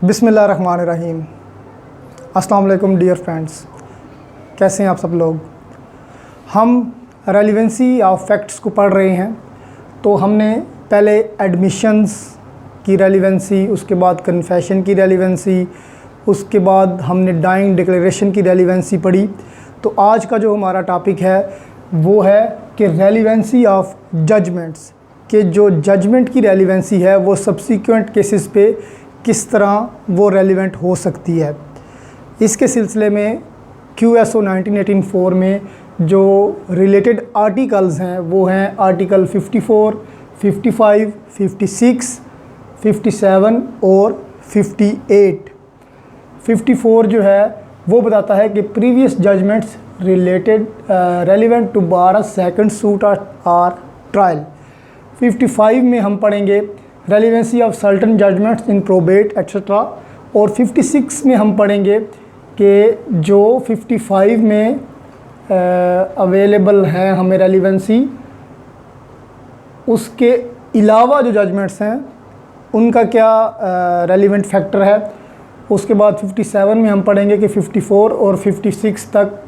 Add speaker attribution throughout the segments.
Speaker 1: बिस्मिल्लाहिर्रहमानिर्रहीम। अस्सलाम वालेकुम डियर फ्रेंड्स, कैसे हैं आप सब लोग। हम रेलिवेंसी ऑफ फैक्ट्स को पढ़ रहे हैं। तो हमने पहले एडमिशंस की रेलिवेंसी, उसके बाद कन्फेशन की रेलिवेंसी, उसके बाद हमने डाइंग डिक्लेरेशन की रेलिवेंसी पढ़ी। तो आज का जो हमारा टॉपिक है वो है कि रेलिवेंसी ऑफ जजमेंट्स, कि जो जजमेंट की रेलिवेंसी है वो सब्सिक्वेंट केसेस पे किस तरह वो रेलिवेंट हो सकती है। इसके सिलसिले में QSO 1984 में जो रिलेटेड आर्टिकल्स हैं वो हैं आर्टिकल 54, 55, 56, 57 और 58। 54 जो है वो बताता है कि previous judgments related relevant to bar second suit or trial. 55 में हम पढ़ेंगे relevancy of certain judgments in probate etcetera. और 56 में हम पढ़ेंगे कि जो 55 में अवेलेबल हैं हमें रेलिवेंसी, उसके अलावा जो जजमेंट्स हैं उनका क्या रेलिवेंट फैक्टर है। उसके बाद 57 में हम पढ़ेंगे कि 54 और 56 तक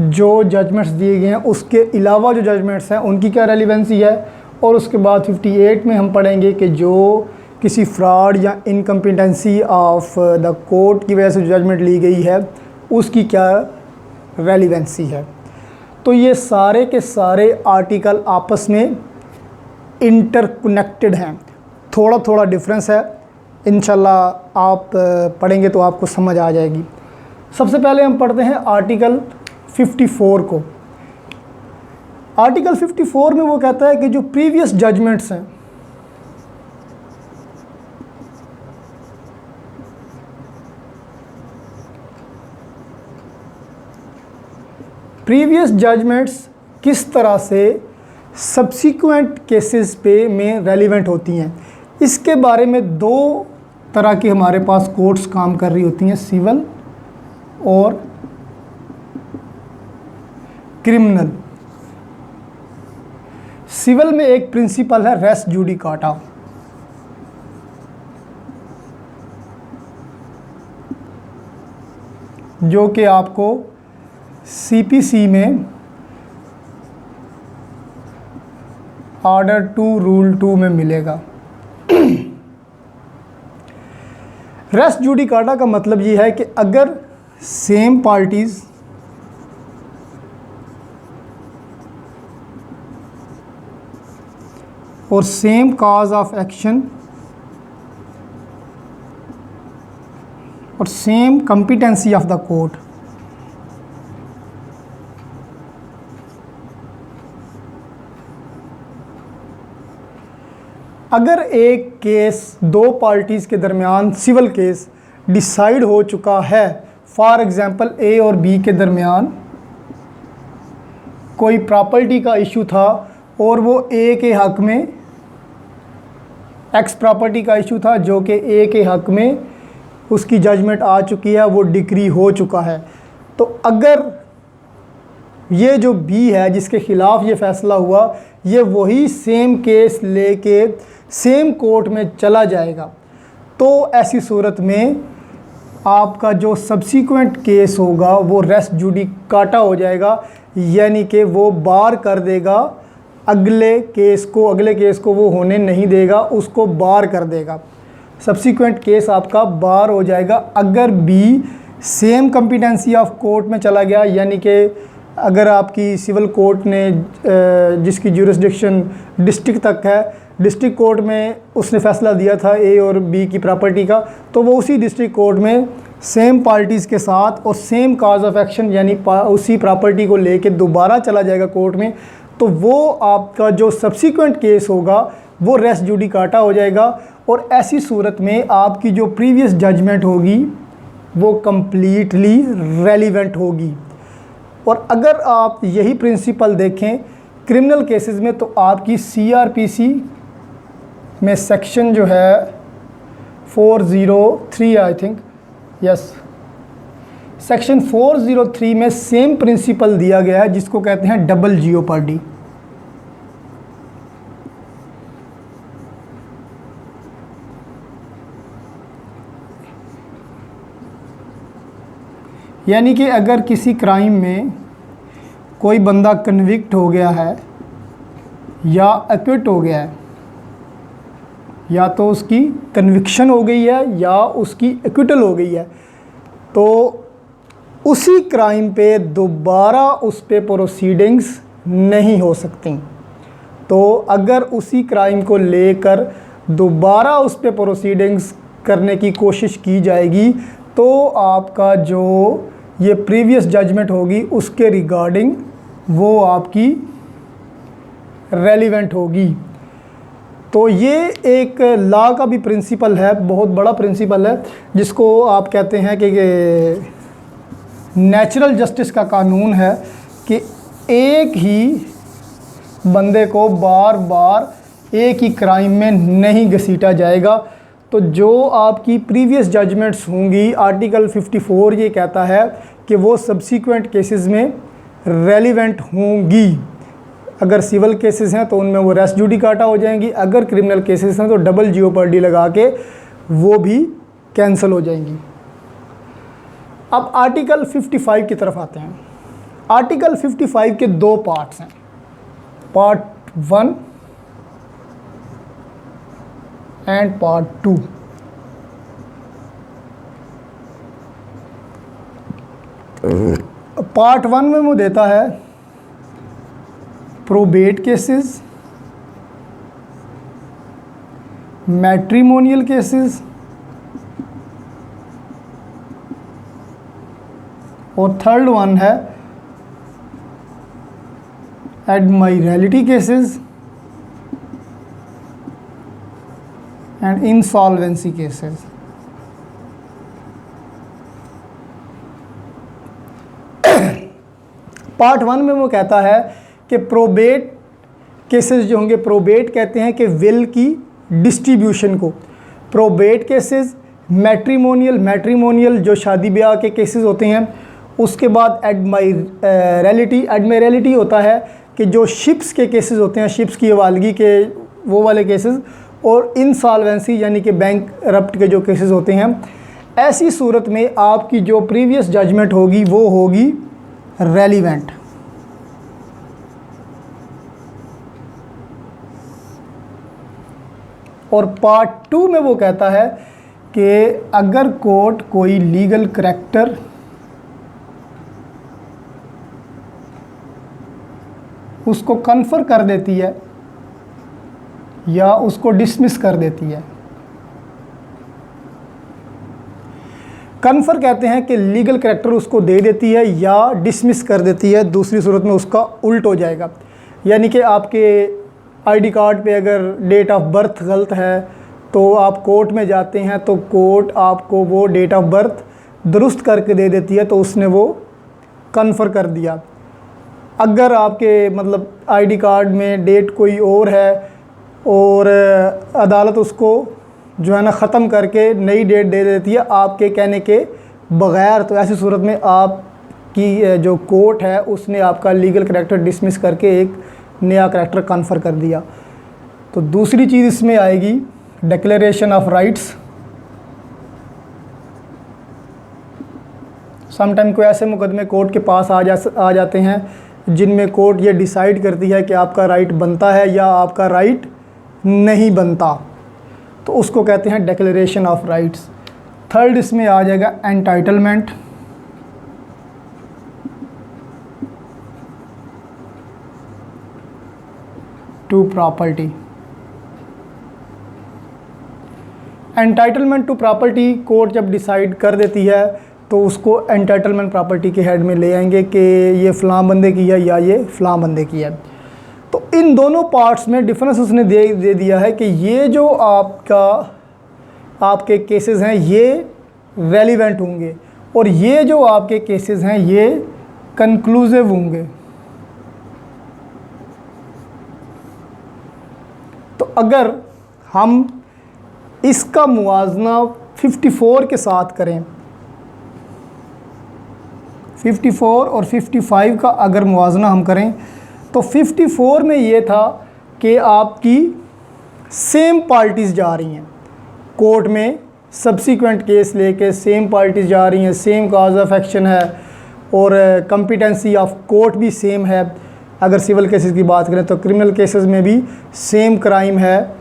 Speaker 1: जो जजमेंट्स दिए गए हैं उसके अलावा जो जजमेंट्स हैं उनकी क्या रेलिवेंसी है। और उसके बाद 58 में हम पढ़ेंगे कि जो किसी फ्रॉड या इनकम्पिटेंसी ऑफ द कोर्ट की वजह से जजमेंट ली गई है उसकी क्या रेलिवेंसी है। तो ये सारे के सारे आर्टिकल आपस में इंटरकनेक्टेड हैं, थोड़ा थोड़ा डिफरेंस है। इंशाल्लाह आप पढ़ेंगे तो आपको समझ आ जाएगी। सबसे पहले हम पढ़ते हैं आर्टिकल 54 को। आर्टिकल 54 में वो कहता है कि जो प्रीवियस जजमेंट्स हैं किस तरह से सब्सिक्वेंट केसेस पे में रेलिवेंट होती हैं। इसके बारे में दो तरह की हमारे पास कोर्ट्स काम कर रही होती हैं, सिविल और क्रिमिनल। सिविल में एक प्रिंसिपल है रेस जुडिकाटा, जो कि आपको CPC में ऑर्डर 2 रूल 2 में मिलेगा। रेस जुडिकाटा का मतलब ये है कि अगर सेम पार्टीज़ और सेम काज ऑफ एक्शन और same competency of the court, अगर एक केस दो पार्टीज़ के दरमियान सिविल केस डिसाइड हो चुका है, फॉर एग्ज़ाम्पल A और B के दरमियान कोई प्रॉपर्टी का इशू था और वो A के हक़ में, एक्स प्रॉपर्टी का इशू था जो कि A के हक़ में उसकी जजमेंट आ चुकी है, वो डिक्री हो चुका है। तो अगर ये जो B है जिसके ख़िलाफ़ ये फ़ैसला हुआ, ये वही सेम केस लेके सेम कोर्ट में चला जाएगा, तो ऐसी सूरत में आपका जो सब्सिक्वेंट केस होगा वो रेस जुडिकाटा हो जाएगा, यानी कि वो बार कर देगा अगले केस को वो होने नहीं देगा, उसको बार कर देगा। सब्सिक्वेंट केस आपका बार हो जाएगा अगर B same competency of court में चला गया, यानी कि अगर आपकी सिविल कोर्ट ने जिसकी ज्यूरिसडिक्शन डिस्ट्रिक्ट तक है, डिस्ट्रिक्ट कोर्ट में उसने फ़ैसला दिया था A और B की प्रॉपर्टी का, तो वो उसी डिस्ट्रिक्ट कोर्ट में सेम पार्टीज़ के साथ और सेम काज ऑफ एक्शन यानी उसी प्रॉपर्टी को लेके दोबारा चला जाएगा कोर्ट में। तो वो आपका जो सब्सिक्वेंट केस होगा वो रेस जुडिकाटा हो जाएगा। और ऐसी सूरत में आपकी जो प्रीवियस जजमेंट होगी वो कम्प्लीटली रेलिवेंट होगी। और अगर आप यही प्रिंसिपल देखें क्रिमिनल केसेस में, तो आपकी CRPC में सेक्शन जो है 403 आई थिंक, यस, सेक्शन 403 में सेम प्रिंसिपल दिया गया है जिसको कहते हैं डबल जियोपर्डी। यानी कि अगर किसी क्राइम में कोई बंदा कन्विक्ट हो गया है या एक्विट हो गया है, या तो उसकी कन्विक्शन हो गई है या उसकी एक्विटल हो गई है, तो उसी क्राइम पे दोबारा उस पे प्रोसीडिंग्स नहीं हो सकती। तो अगर उसी क्राइम को लेकर दोबारा उस पे प्रोसीडिंग्स करने की कोशिश की जाएगी तो आपका जो ये प्रीवियस जजमेंट होगी उसके रिगार्डिंग वो आपकी रेलिवेंट होगी। तो ये एक लॉ का भी प्रिंसिपल है, बहुत बड़ा प्रिंसिपल है, जिसको आप कहते हैं कि नेचुरल जस्टिस का कानून है कि एक ही बंदे को बार बार एक ही क्राइम में नहीं घसीटा जाएगा। तो जो आपकी प्रीवियस जजमेंट्स होंगी, आर्टिकल 54 ये कहता है कि वो सब्सीक्वेंट केसेस में रेलिवेंट होंगी। अगर सिविल केसेस हैं तो उनमें वो रेस जुडिकाटा हो जाएंगी, अगर क्रिमिनल केसेस हैं तो डबल जियोपर्डी लगा के वो भी कैंसिल हो जाएंगी। अब आर्टिकल 55 की तरफ आते हैं। आर्टिकल 55 के दो पार्ट्स हैं, पार्ट 1 एंड पार्ट 2। पार्ट 1 में वो देता है प्रोबेट केसेस, मैट्रिमोनियल केसेस और थर्ड वन है admiralty cases and insolvency cases. Part 1 में वो कहता है कि प्रोबेट केसेस जो होंगे, प्रोबेट कहते हैं कि विल की डिस्ट्रीब्यूशन को, प्रोबेट केसेस, मैट्रिमोनियल जो शादी ब्याह के केसेस होते हैं, उसके बाद एडमायरलिटी होता है कि जो शिप्स के केसेस होते हैं, शिप्स की हवालगी के वो वाले केसेस, और इंसॉल्वेंसी यानी कि बैंक रप्ट के जो केसेस होते हैं। ऐसी सूरत में आपकी जो प्रीवियस जजमेंट होगी वो होगी रेलिवेंट। और पार्ट 2 में वो कहता है कि अगर कोर्ट कोई लीगल करैक्टर उसको कन्फर कर देती है या उसको डिसमिस कर देती है। कन्फर कहते हैं कि लीगल करैक्टर उसको दे देती है या डिसमिस कर देती है, दूसरी सूरत में उसका उल्ट हो जाएगा। यानी कि आपके आईडी कार्ड पे अगर डेट ऑफ बर्थ गलत है तो आप कोर्ट में जाते हैं तो कोर्ट आपको वो डेट ऑफ बर्थ दुरुस्त करके दे देती है, तो उसने वो कन्फर कर दिया। अगर आपके मतलब आईडी कार्ड में डेट कोई और है और अदालत उसको जो है ना ख़त्म करके नई डेट दे देती है आपके कहने के बग़ैर, तो ऐसी सूरत में आपकी जो कोर्ट है उसने आपका लीगल करैक्टर डिसमिस करके एक नया करैक्टर कन्फर कर दिया। तो दूसरी चीज़ इसमें आएगी डिक्लेरेशन ऑफ राइट्स। समटाइम कोई ऐसे मुकदमे कोर्ट के पास आ जाते हैं जिनमें कोर्ट ये डिसाइड करती है कि आपका राइट बनता है या आपका राइट नहीं बनता, तो उसको कहते हैं डिक्लेरेशन ऑफ राइट्स। थर्ड इसमें आ जाएगा entitlement. To property. Entitlement to property court जब डिसाइड कर देती है तो उसको एंटाइटलमेंट प्रॉपर्टी के हेड में ले आएंगे कि ये फ़लाँ बंदे की है या ये फ़लाँ बंदे की है। तो इन दोनों पार्ट्स में डिफरेंस उसने दे दिया है कि ये जो आपके केसेस हैं ये रेलिवेंट होंगे और ये जो आपके केसेस हैं ये कंक्लूसिव होंगे। तो अगर हम इसका मुवाजना 54 के साथ करें, 54 और 55 का अगर मुवाजना हम करें तो 54 में ये था कि आपकी सेम पार्टीज़ जा रही हैं कोर्ट में, सब्सिक्वेंट केस लेके सेम पार्टीज जा रही हैं, सेम काज ऑफ एक्शन है और कॉम्पिटेंसी ऑफ कोर्ट भी सेम है। अगर सिविल केसेस की बात करें तो क्रिमिनल केसेस में भी सेम क्राइम है,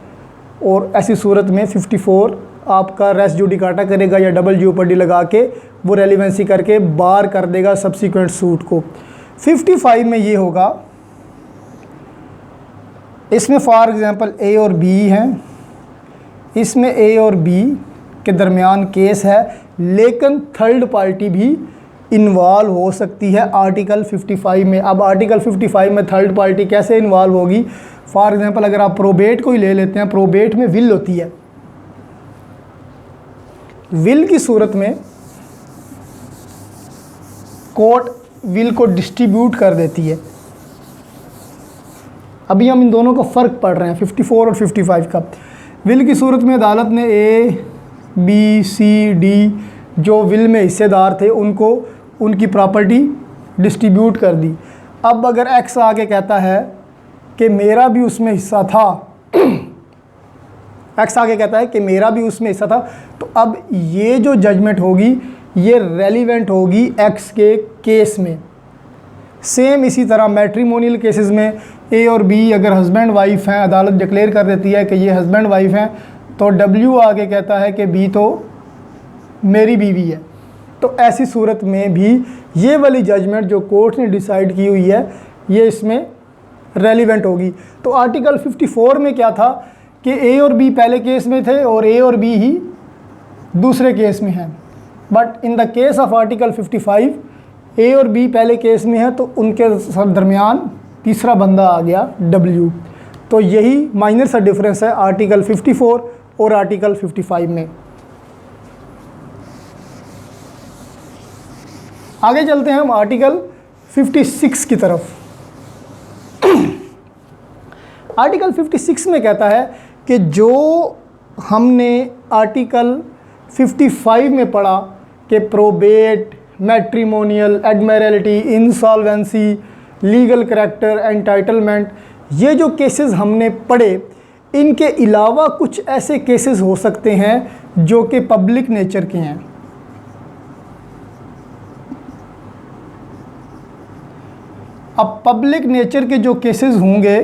Speaker 1: और ऐसी सूरत में 54 आपका रेस जुडिकाटा करेगा या डबल जेओपर्डी लगा के वो रेलिवेंसी करके बार कर देगा सब्सिक्वेंट सूट को। 55 में ये होगा, इसमें फॉर एग्जांपल ए और बी हैं, इसमें ए और बी के दरमियान केस है, लेकिन थर्ड पार्टी भी इन्वॉल्व हो सकती है आर्टिकल 55 में। अब आर्टिकल 55 में थर्ड पार्टी कैसे इन्वॉल्व होगी? फॉर एग्जांपल अगर आप प्रोबेट को ही ले लेते हैं, प्रोबेट में विल होती है। विल की सूरत में कोर्ट विल को डिस्ट्रीब्यूट कर देती है। अभी हम इन दोनों का फ़र्क पढ़ रहे हैं 54 और 55 का। विल की सूरत में अदालत ने ए बी सी डी जो विल में हिस्सेदार थे उनको उनकी प्रॉपर्टी डिस्ट्रीब्यूट कर दी। अब अगर एक्स आके कहता है कि मेरा भी उसमें हिस्सा था, एक्स आगे कहता है कि मेरा भी उसमें हिस्सा था, तो अब ये जो जजमेंट होगी ये रेलिवेंट होगी एक्स के केस में। सेम इसी तरह मैट्रिमोनियल केसेस में ए और बी अगर हस्बैंड वाइफ हैं, अदालत डिक्लेयर कर देती है कि ये हस्बैंड वाइफ हैं, तो डब्ल्यू आगे कहता है कि बी तो मेरी बीवी है। तो ऐसी सूरत में भी ये वाली जजमेंट जो कोर्ट ने डिसाइड की हुई है ये इसमें रेलिवेंट होगी। तो आर्टिकल 54 में क्या था कि ए और बी पहले केस में थे और ए और बी ही दूसरे केस में हैं, but in the case of article 55 ए और बी पहले केस में है तो उनके दरमियान तीसरा बंदा आ गया डब्ल्यू। तो यही माइनर सा डिफरेंस है आर्टिकल 54 और आर्टिकल 55 में। आगे चलते हैं हम आर्टिकल 56 की तरफ। आर्टिकल 56 में कहता है कि जो हमने आर्टिकल 55 में पढ़ा कि probate, matrimonial, admiralty, insolvency, legal character, entitlement, ये जो केसेस हमने पढ़े, इनके अलावा कुछ ऐसे केसेस हो सकते हैं जो कि पब्लिक नेचर के हैं। अब पब्लिक नेचर के जो केसेस होंगे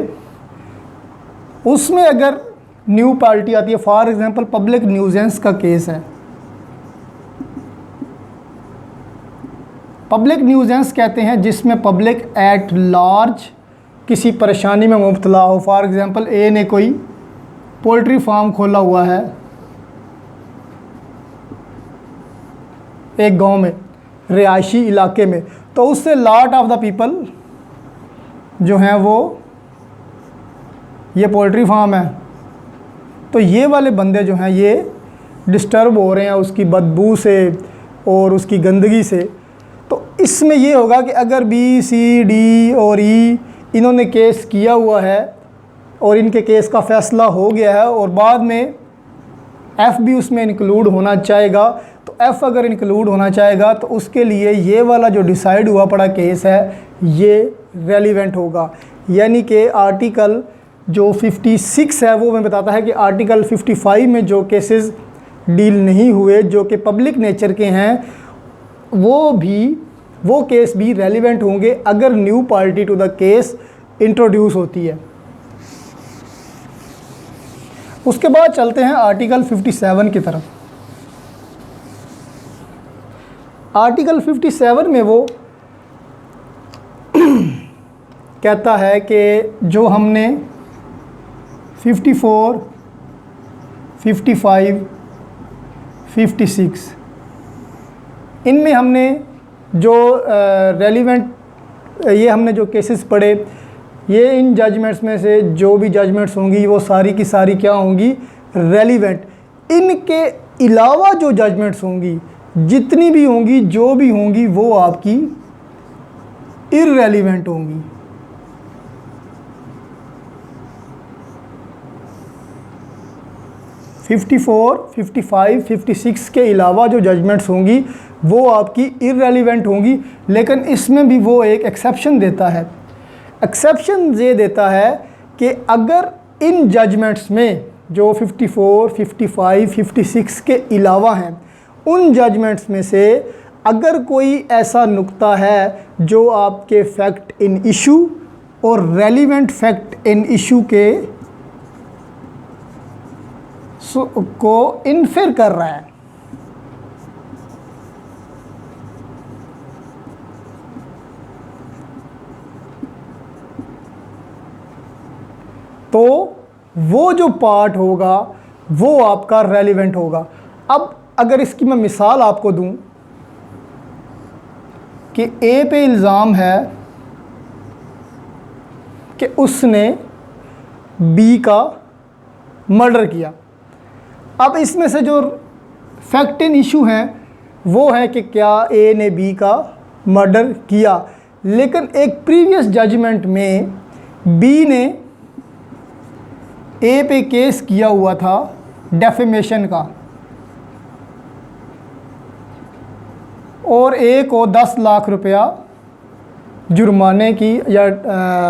Speaker 1: उसमें अगर न्यू पार्टी आती है, फॉर एग्जांपल पब्लिक न्यूजेंस का केस है। पब्लिक न्यूजेंस कहते हैं जिसमें पब्लिक एट लार्ज किसी परेशानी में मुब्तला हो। फॉर एग्जांपल ए ने कोई पोल्ट्री फार्म खोला हुआ है एक गांव में, रिहायशी इलाके में, तो उससे लॉट ऑफ द पीपल जो हैं वो ये पोल्ट्री फार्म है, तो ये वाले बंदे जो हैं ये डिस्टर्ब हो रहे हैं उसकी बदबू से और उसकी गंदगी से। तो इसमें ये होगा कि अगर बी सी डी और ई इन्होंने केस किया हुआ है और इनके केस का फ़ैसला हो गया है और बाद में एफ़ भी उसमें इंक्लूड होना चाहेगा, तो एफ़ अगर इंक्लूड होना चाहेगा तो उसके लिए ये वाला जो डिसाइड हुआ पड़ा केस है ये रेलिवेंट होगा। यानी कि आर्टिकल जो 56 है वो मैं बताता है कि आर्टिकल 55 में जो केसेस डील नहीं हुए जो कि पब्लिक नेचर के हैं वो केस भी रेलिवेंट होंगे अगर new party to the case introduce होती है। उसके बाद चलते हैं आर्टिकल 57 की तरफ। आर्टिकल 57 में वो कहता है कि जो हमने 54, 55, 56 इनमें हमने जो रेलिवेंट ये हमने जो केसेस पढ़े, ये इन जजमेंट्स में से जो भी जजमेंट्स होंगी वो सारी की सारी क्या होंगी? रेलिवेंट। इनके अलावा जो जजमेंट्स होंगी, जितनी भी होंगी, जो भी होंगी, वो आपकी इररेलिवेंट होंगी। (54, 55, 56 के अलावा जो जजमेंट्स होंगी वो आपकी इररेलिवेंट होंगी। लेकिन इसमें भी वो एक एक्सेप्शन देता है। एक्सेप्शन ये देता है कि अगर इन जजमेंट्स में जो 54, 55, 56 के अलावा हैं, उन जजमेंट्स में से अगर कोई ऐसा नुक्ता है जो आपके फैक्ट इन इशू और रेलिवेंट फैक्ट इन इशू के को इन्फेर कर रहा है, तो वो जो पार्ट होगा वो आपका रेलिवेंट होगा। अब अगर इसकी मैं मिसाल आपको दूं कि ए पे इल्ज़ाम है कि उसने बी का मर्डर किया। अब इसमें से जो फैक्ट इन इशू हैं वो है कि क्या ए ने बी का मर्डर किया, लेकिन एक प्रीवियस जजमेंट में बी ने ए पे केस किया हुआ था डेफेमेशन का और ए को 10 लाख रुपया जुर्माने की या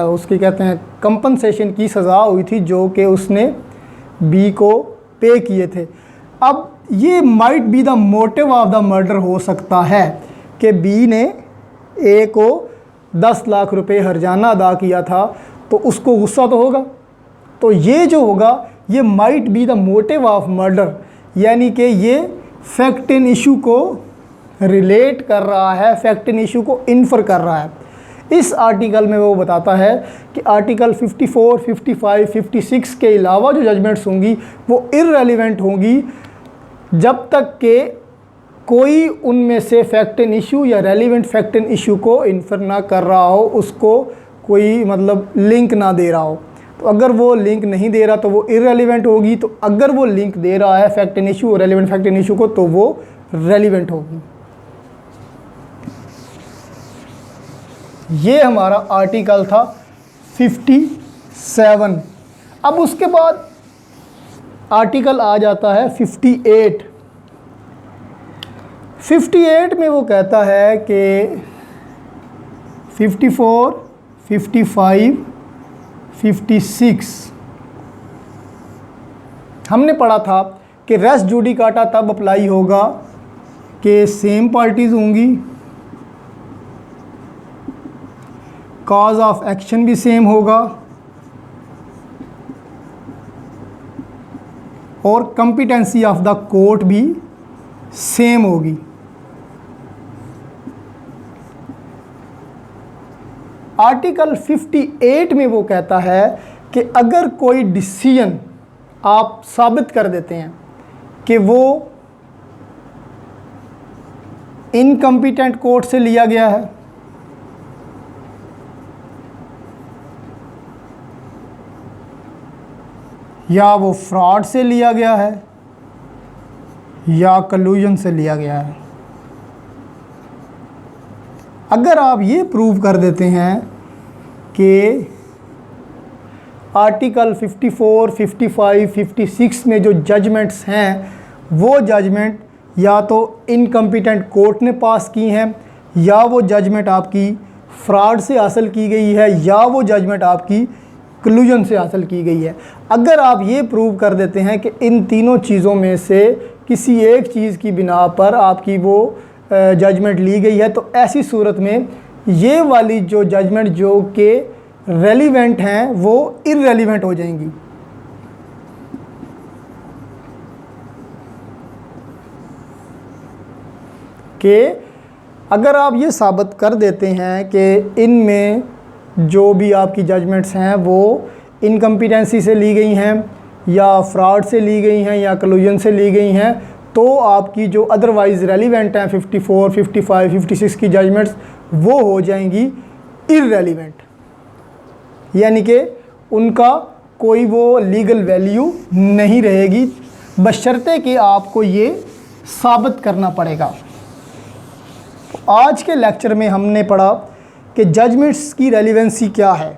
Speaker 1: उसकी कहते हैं कंपनसेशन की सज़ा हुई थी जो कि उसने बी को पे किए थे। अब ये might be the motive of the murder हो सकता है कि बी ने ए को 10 लाख रुपए हर्जाना अदा किया था, तो उसको गुस्सा तो होगा, तो ये जो होगा ये might be the motive of murder, यानी कि ये फैक्ट इन इशू को रिलेट कर रहा है, फैक्ट इन इशू को इन्फर कर रहा है। इस आर्टिकल में वो बताता है कि आर्टिकल 54, 55, 56 के अलावा जो जजमेंट्स होंगी वो इररेलेवेंट होंगी जब तक कि कोई उनमें से फैक्ट इन इशू या रेलिवेंट फैक्ट इन इशू को इन्फर ना कर रहा हो, उसको कोई मतलब लिंक ना दे रहा हो। तो अगर वो लिंक नहीं दे रहा तो वो इररेलेवेंट होगी, तो अगर वो लिंक दे रहा है फैक्ट इन इशू और रेलिवेंट फैक्ट इन इशू को तो वो रेलिवेंट होगी। ये हमारा आर्टिकल था 57। अब उसके बाद आर्टिकल आ जाता है 58। 58 में वो कहता है कि 54, 55, 56 हमने पढ़ा था कि रेस जुडिकाटा तब अप्लाई होगा कि सेम पार्टीज़ होंगी, कॉज ऑफ एक्शन भी सेम होगा और कॉम्पिटेंसी ऑफ द कोर्ट भी सेम होगी। आर्टिकल 58 में वो कहता है कि अगर कोई डिसीजन आप साबित कर देते हैं कि वो इनकम्पिटेंट कोर्ट से लिया गया है या वो फ्रॉड से लिया गया है या कलूजन से लिया गया है, अगर आप ये प्रूव कर देते हैं कि आर्टिकल 54, 55, 56 में जो जजमेंट्स हैं वो जजमेंट या तो इनकम्पिटेंट कोर्ट ने पास की हैं या वो जजमेंट आपकी फ्रॉड से हासिल की गई है या वो जजमेंट आपकी कलूजन से हासिल की गई है। अगर आप ये प्रूव कर देते हैं कि इन तीनों चीज़ों में से किसी एक चीज़ की बिना पर आपकी वो जजमेंट ली गई है, तो ऐसी सूरत में ये वाली जो जजमेंट जो कि रेलिवेंट हैं वो इररेलिवेंट हो जाएंगी। कि अगर आप ये साबित कर देते हैं कि इनमें जो भी आपकी जजमेंट्स हैं वो इनकम्पिटेंसी से ली गई हैं या फ्रॉड से ली गई हैं या कलूजन से ली गई हैं, तो आपकी जो अदरवाइज़ रेलिवेंट हैं 54, 55, 56 की जजमेंट्स वो हो जाएंगी इररेलिवेंट, यानी कि उनका कोई वो लीगल वैल्यू नहीं रहेगी, बशर्ते कि आपको ये साबित करना पड़ेगा। तो आज के लेक्चर में हमने पढ़ा कि जजमेंट्स की रेलिवेंसी क्या है।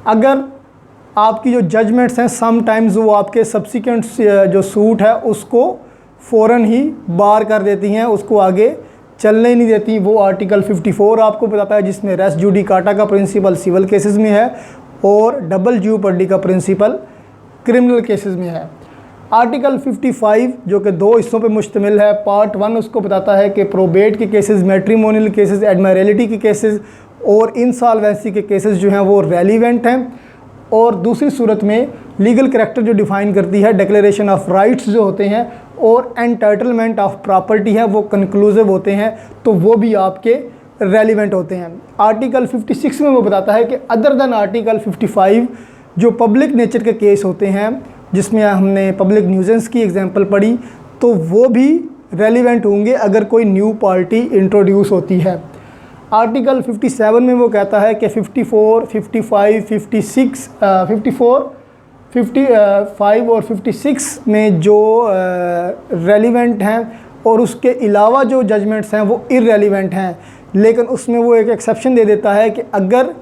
Speaker 1: अगर आपकी जो जजमेंट्स हैं समटाइम्स वो आपके सब्सिक्वेंट जो सूट है उसको फ़ौरन ही बार कर देती हैं, उसको आगे चलने ही नहीं देती। वो आर्टिकल 54 आपको बताता है जिसमें रेस जुडिकाटा का प्रिंसिपल सिविल केसेस में है और डबल ज्यूपर्डी का प्रिंसिपल क्रिमिनल केसेस में है। आर्टिकल 55 जो कि 2 हिस्सों पे मुश्तमिल है। पार्ट 1 उसको बताता है कि प्रोबेट के केसेस, मैट्रिमोनियल केसेस, एडमायरलिटी के केसेस और इंसॉल्वेंसी के केसेस जो हैं वो रेलिवेंट हैं। और दूसरी सूरत में लीगल करैक्टर जो डिफ़ाइन करती है, डिक्लेरेशन ऑफ राइट्स जो होते हैं और एंटाइटलमेंट ऑफ प्रॉपर्टी है वो कंक्लूसिव होते हैं, तो वो भी आपके रेलिवेंट होते हैं। आर्टिकल 56 में वो बताता है कि अदर देन आर्टिकल 55 जो पब्लिक नेचर के केस होते हैं, जिसमें हमने पब्लिक न्यूजेंस की एग्जांपल पढ़ी, तो वो भी रेलिवेंट होंगे अगर कोई न्यू पार्टी इंट्रोड्यूस होती है। आर्टिकल 57 में वो कहता है कि 54, 55, 56, 54, 55 और 56 में जो रेलिवेंट हैं और उसके अलावा जो जजमेंट्स हैं वो इररेलिवेंट हैं, लेकिन उसमें वो एक एक्सेप्शन दे देता है कि अगर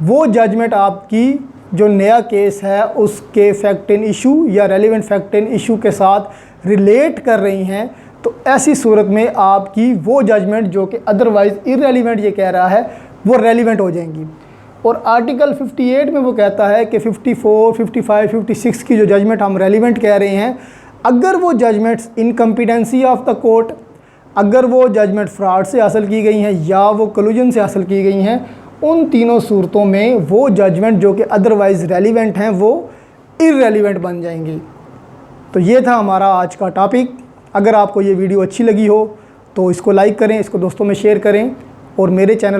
Speaker 1: वो जजमेंट आपकी जो नया केस है उसके फैक्ट इन इशू या रेलिवेंट फैक्ट इन इशू के साथ रिलेट कर रही हैं, तो ऐसी सूरत में आपकी वो जजमेंट जो कि अदरवाइज़ इररेलिवेंट ये कह रहा है वो रेलिवेंट हो जाएंगी। और आर्टिकल 58 में वो कहता है कि 54, 55, 56 की जो जजमेंट हम रेलिवेंट कह रहे हैं, अगर वो judgments incompetency of the court, अगर वो जजमेंट फ्रॉड से हासिल की गई हैं या वो कलूजन से हासिल की गई हैं, उन तीनों सूरतों में वो जजमेंट जो कि अदरवाइज़ रेलिवेंट हैं वो इररेलिवेंट बन जाएंगी। तो ये था हमारा आज का टॉपिक। अगर आपको ये वीडियो अच्छी लगी हो तो इसको लाइक करें, इसको दोस्तों में शेयर करें और मेरे चैनल